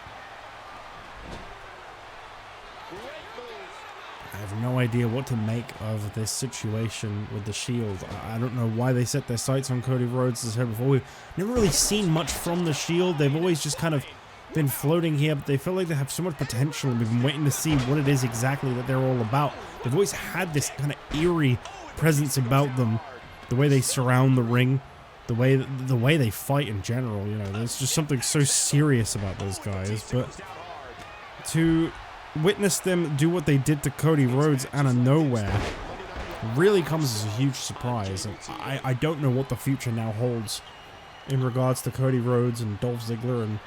I have no idea what to make of this situation with the Shield. I don't know why they set their sights on Cody Rhodes, as I said before. We've never really seen much from the Shield. They've always just kind of been floating here, but they feel like they have so much potential, and we've been waiting to see what it is exactly that they're all about. They've always had this kind of eerie presence about them, the way they surround the ring, the way they fight in general. You know, there's just something so serious about those guys. But to witness them do what they did to Cody Rhodes out of nowhere really comes as a huge surprise. And I don't know what the future now holds in regards to Cody Rhodes and Dolph Ziggler, and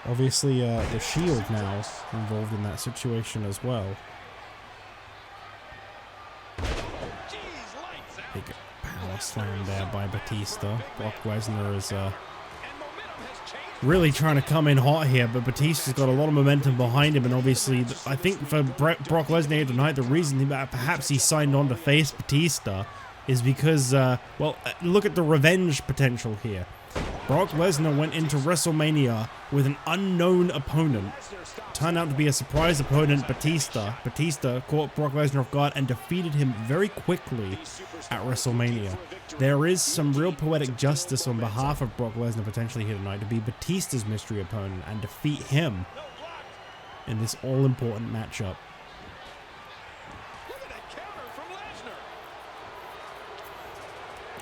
obviously the Shield now involved in that situation as well. Big power slam there by Batista. Brock Lesnar is really trying to come in hot here, but Batista's got a lot of momentum behind him, and obviously I think for Brock Lesnar tonight, the reason perhaps he signed on to face Batista is because, well, look at the revenge potential here. Brock Lesnar went into WrestleMania with an unknown opponent. Turned out to be a surprise opponent, Batista. Batista caught Brock Lesnar off guard and defeated him very quickly at WrestleMania. There is some real poetic justice on behalf of Brock Lesnar potentially here tonight to be Batista's mystery opponent and defeat him in this all-important matchup.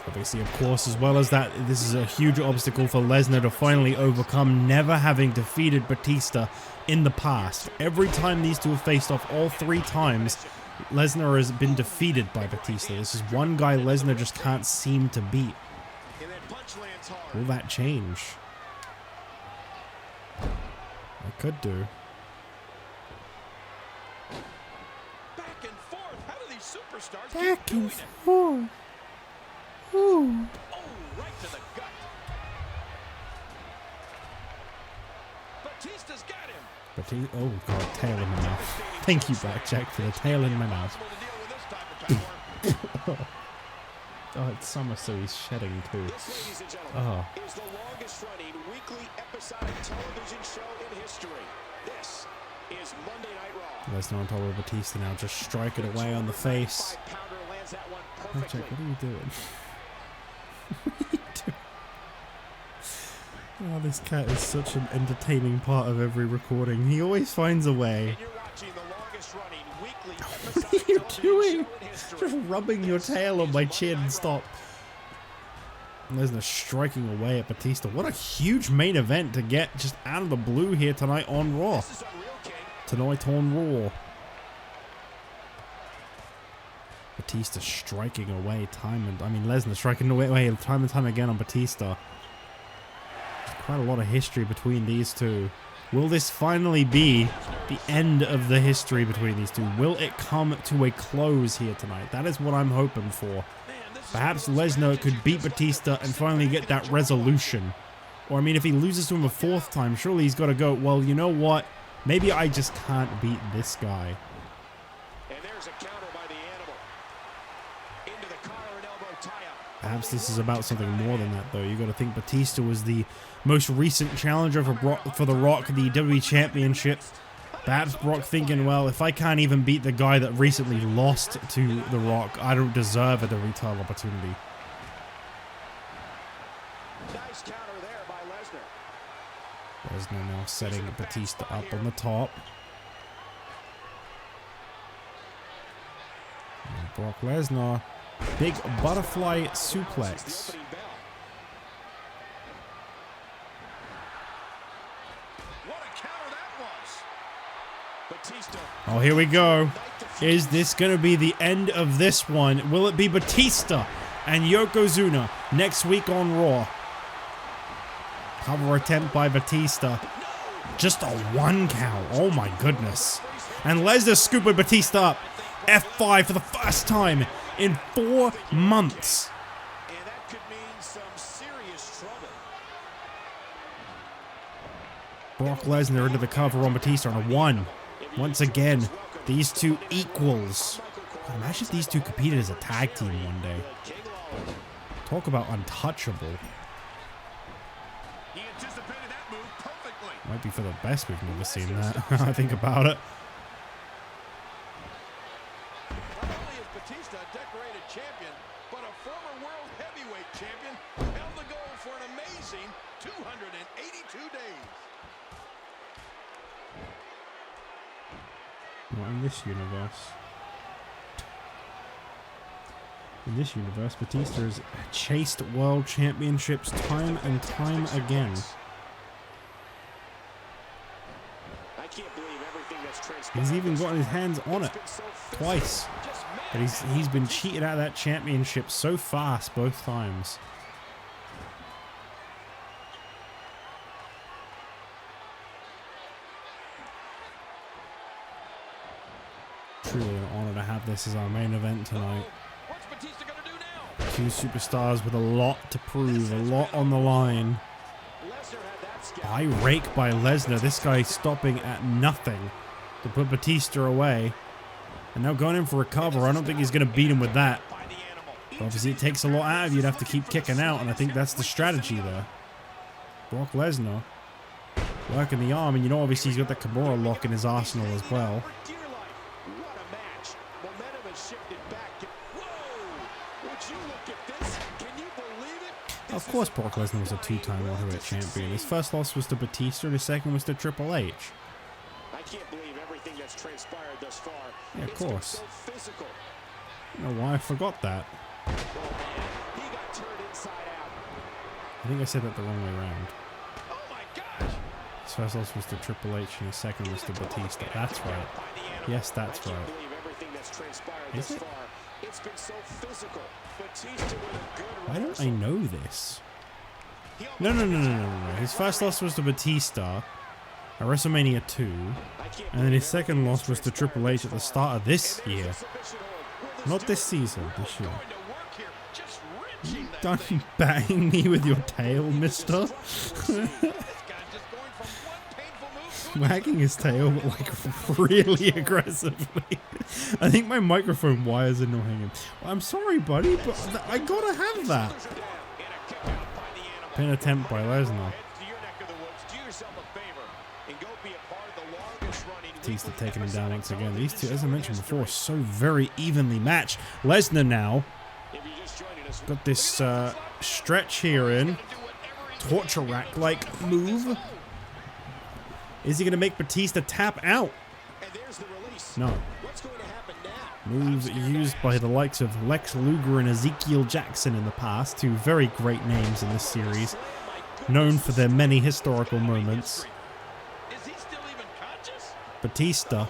Obviously, of course, as well as that, this is a huge obstacle for Lesnar to finally overcome, never having defeated Batista in the past. Every time these two have faced off, all 3 times, Lesnar has been defeated by Batista. This is one guy Lesnar just can't seem to beat. Will that change? It could do. Back and forth. How do these superstars Back and forth. Ooh. Oh, right to the gut. Batista's got him. Oh god, tail in my mouth. Thank you, Blackjack, for the tail in my mouth. Oh, it's summer, so he's shedding too. This, ladies and gentlemen, Oh. is the longest running weekly episodic television show in history. This is Monday Night Raw. Lesnar on top of Batista now, just striking away on the face. Blackjack, what are you doing? What are you doing? Oh, this cat is such an entertaining part of every recording. He always finds a way. What are you doing? Just rubbing your tail on my chin. Stop. Lesnar striking away at Batista. What a huge main event to get just out of the blue here tonight on Raw. Tonight on Raw. Batista striking away Lesnar striking away time and time again on Batista. There's quite a lot of history between these two. Will this finally be the end of the history between these two? Will it come to a close here tonight? That is what I'm hoping for. Perhaps Lesnar could beat Batista and finally get that resolution. Or, I mean, if he loses to him a 4th time, surely he's got to go, well, you know what? Maybe I just can't beat this guy. And there's a counter by the animal. Into the collar and elbow tie-up. Perhaps this is about something more than that, though. You got to think Batista was the most recent challenger for The Rock, the WWE Championship. Perhaps Brock thinking, well, if I can't even beat the guy that recently lost to The Rock, I don't deserve a WWE title opportunity. Nice counter there by Lesnar. Lesnar now setting Batista up on the top. And Brock Lesnar, big butterfly suplex. Oh, here we go. Is this going to be the end of this one? Will it be Batista and Yokozuna next week on Raw? Cover attempt by Batista. Just a 1 count. Oh my goodness. And Lesnar scooping Batista up. F5 for the first time in 4 months. And that could mean some serious trouble. Brock Lesnar into the cover on Batista on a 1. Once again, these two equals. God, imagine if these two competed as a tag team one day. Talk about untouchable. He anticipated that move perfectly. Might be for the best we've never seen that. I think about it. Not only is Batista a decorated champion, but a former world heavyweight champion held the goal for an amazing 282 days. Not in this universe. In this universe, Batista has chased world championships time and time again. I can't believe everything that's transpired. He's even gotten his hands on it twice. But he's been cheated out of that championship so fast both times. Truly an honor to have this as our main event tonight. What's Batista gonna do now? 2 superstars with a lot to prove, a lot on the line. Lesnar had that scout. High rake by Lesnar. This guy stopping at nothing to put Batista away. And now going in for a cover. I don't think he's going to beat him with that. By the animal. Obviously, it takes a lot out of you to have to keep kicking out, and I think that's the strategy there. Brock Lesnar working the arm, and you know, obviously, he's got that Kimura lock in his arsenal as well. Of course, Brock Lesnar was a two-time World Heavyweight Champion. His first loss was to Batista, and his second was to Triple H. I can't believe everything that's transpired thus far. Yeah, of course. So physical. I don't know why I forgot that. Oh, man. He got turned inside out. I think I said that the wrong way around. Oh my gosh. His first loss was to Triple H, and his second was to Batista. That's right. Yes, that's right. I can't believe everything that's transpired Is thus it? far. It's been so physical. Batista with a good Why don't I reversal. know this? No. His first loss was to Batista at WrestleMania 2, and then his second loss was to Triple H at the start of this year. Not this season, this year. You done batting me with your tail, mister? Wagging his tail, but like really aggressively. I think my microphone wires annoying him. Well, I'm sorry, buddy, but I gotta have that. Pin attempt by Lesnar. Batista taking him down once again. These two, as I mentioned before, so very evenly matched. Lesnar now got this stretch here in. Torture rack like move. Is he going to make Batista tap out? No. Move used by the likes of Lex Luger and Ezekiel Jackson in the past, two very great names in this series, known for their many historical moments. Batista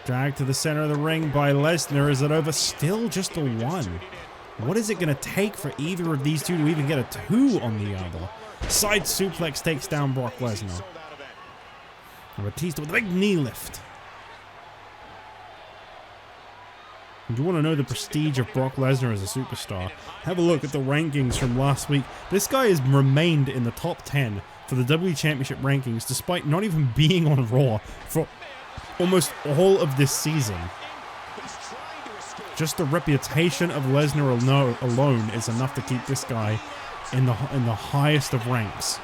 dragged to the center of the ring by Lesnar. Is it over? Still just a one. What is it going to take for either of these two to even get a two on the other? Side suplex takes down Brock Lesnar. Batista with a big knee lift. And you want to know the prestige of Brock Lesnar as a superstar? Have a look at the rankings from last week. This guy has remained in the top 10 for the WWE Championship rankings despite not even being on Raw for almost all of this season. Just the reputation of Lesnar alone is enough to keep this guy in the highest of ranks.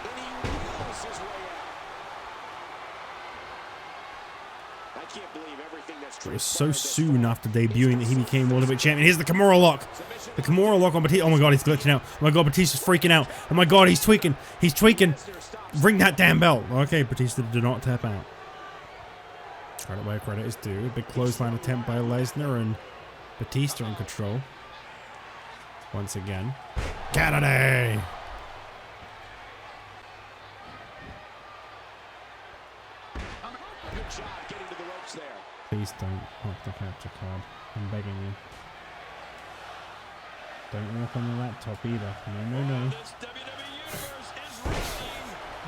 It was so soon after debuting that he became World Heavyweight Champion. Here's the Kimura lock. The Kimura lock on Batista. Oh my god, he's glitching out. Oh my god, Batista's freaking out. Oh my god, he's tweaking. He's tweaking. Ring that damn bell. Okay, Batista did not tap out. Credit where credit is due. A big clothesline attempt by Lesnar and Batista in control. Once again. Kennedy! Please don't walk the capture card. I'm begging you. Don't walk on the laptop either. No.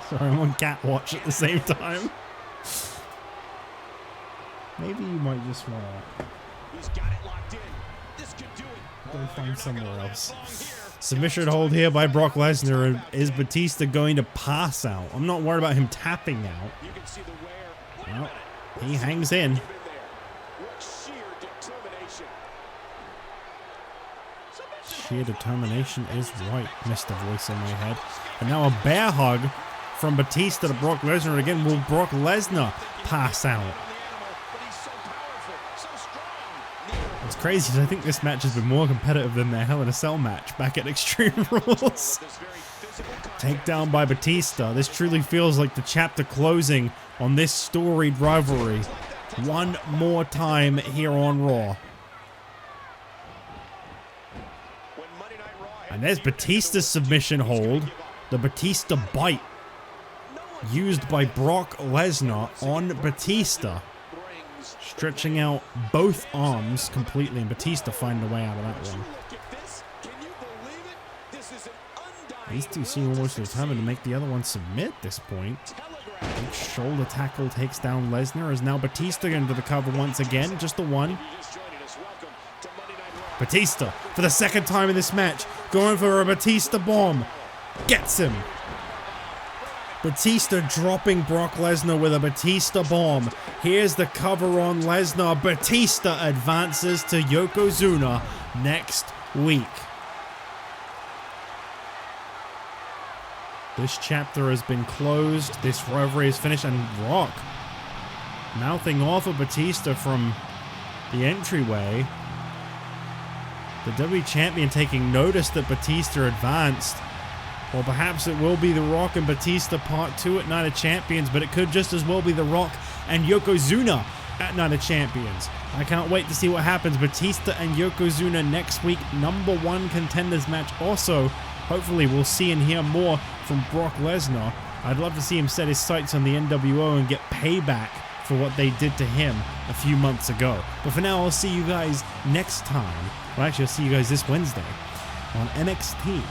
Sorry, I'm on cat watch at the same time. Maybe you might just want to go find somewhere else. Submission hold here by Brock Lesnar. Is Batista going to pass out? I'm not worried about him tapping out. Well, he hangs in. Sheer determination is right, Mr. Voice in my head. And now a bear hug from Batista to Brock Lesnar. Again, will Brock Lesnar pass out? It's crazy because I think this match has been more competitive than their Hell in a Cell match back at Extreme Rules. Takedown by Batista. This truly feels like the chapter closing on this storied rivalry. One more time here on Raw. And there's Batista's submission hold. The Batista bite. Used by Brock Lesnar on Batista. Stretching out both arms completely. And Batista finding a way out of that one. These two seem almost determined to make the other one submit at this point. Big shoulder tackle takes down Lesnar. Is now Batista into the cover once again. Just the one. Batista, for the second time in this match, going for a Batista bomb. Gets him. Batista dropping Brock Lesnar with a Batista bomb. Here's the cover on Lesnar. Batista advances to Yokozuna next week. This chapter has been closed. This rivalry is finished. And Rock mouthing off of Batista from the entryway. The WWE Champion taking notice that Batista advanced. Or perhaps it will be The Rock and Batista Part 2 at Night of Champions, but it could just as well be The Rock and Yokozuna at Night of Champions. I can't wait to see what happens. Batista and Yokozuna next week, #1 contenders match. Also, hopefully we'll see and hear more from Brock Lesnar. I'd love to see him set his sights on the NWO and get payback for what they did to him a few months ago. But for now, I'll see you guys next time. Well, actually, I'll see you guys this Wednesday on NXT.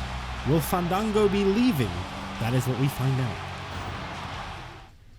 Will Fandango be leaving? That is what we find out.